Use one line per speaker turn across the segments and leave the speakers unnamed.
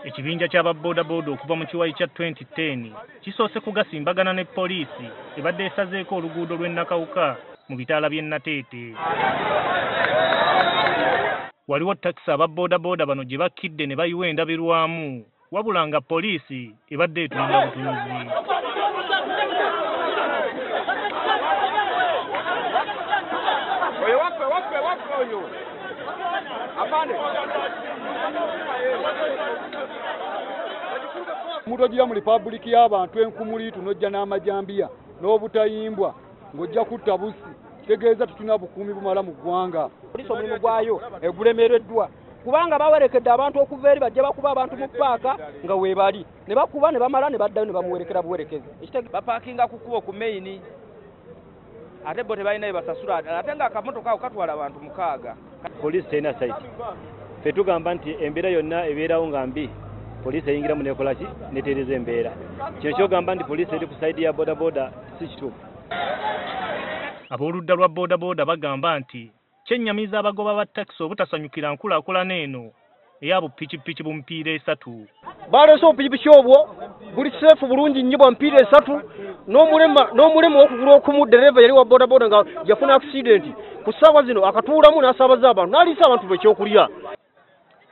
Ekibinja ky'ababoodaboda okuva mu kiwayi kya 2010 kisoose kugasimbagana ne poliisi ebadde esazeeko oluguudo lw'e Nakawuka mu bitaala by'e Nateete. Waliwo takisi ababoodaboda bano gye bakkidde ne bayiwa endabirwamu wabula nga poliisi ebadde etunula butunuzi.
Mutogira mu Republic y'abantu enkumuli tunojja n'amajambiya n'obutayimbwa ng'ojja kutta busi kitegeeza tutuna bukuumi bumala mu ggwanga.
Poliisi omulimu gwayo egulemereddwa kubanga bawerekedde abantu okuva eri bajja bakuba abantu mu paaka nga weebali ne bakuba ne bamala ne baddayo ne bamuwerekera buwerekezi.
Bapaakinga ku kkubo ku maini ate bo tebalina basasula ate nga akamotoka ako katwala abantu 6.
Poliisi terina saiti. Ffe tugamba nti embeera yonna ebeerawo nga mbi poliisi eyingira mu nekolaki netereeza embeera. Kino kyogamba nti poliisi eri ku saidi ya bodaboda si kituufu.
Abooludda lwa bodaboda bagamba nti kyennyamiza abagoba ba takisi obutasanyukira nkulaakulana eno eya bupikipiki bu mipiira 3.
Baleese obupikipiki obwo buli seefu bulungi nnyo bwa mipiira 3 n'omulema okugula okumu dereva yali wa bodaboda nga yafuna accident ku ssaawa zino akatuulamu n'asaabaza abantu n'aliisa abantu ekyokulya.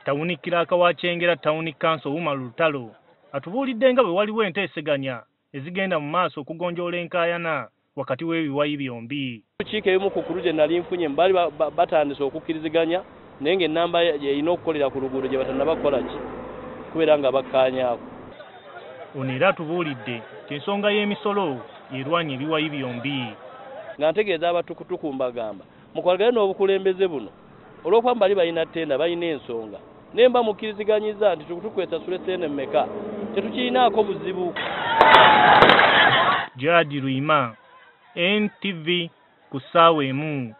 Tawuni Kiraaka wa Kyengera Tawuni Council Umar Lutalo atubuulidde nga bwe waliwo enteeseganya ezigenda mu maaso okugonjoola enkaayana wakati w'ebiwayi byombi.
Lukiiko ebimu ku kuluze nali nfunye mbali batandise okukkiriziganya naye ng'ennamba erina okukolera ku luguudo gye batannabakola ki kubeera nga bakkaanyaako.
Ono era atubuulidde nti ensonga y'emisolo yerwanya ebiwayi byombi.
Nga ntegeeza abatukutuku mbagamba mukwagale n'obukulembeze buno olw'okuba mbali balina ttenda balina ensonga naye mba mukkiriziganyiza nti tukutuku esasule ssente mmeka tetukirinaako buzibu.
Jadi Ruima NTV ku ssaawa emu.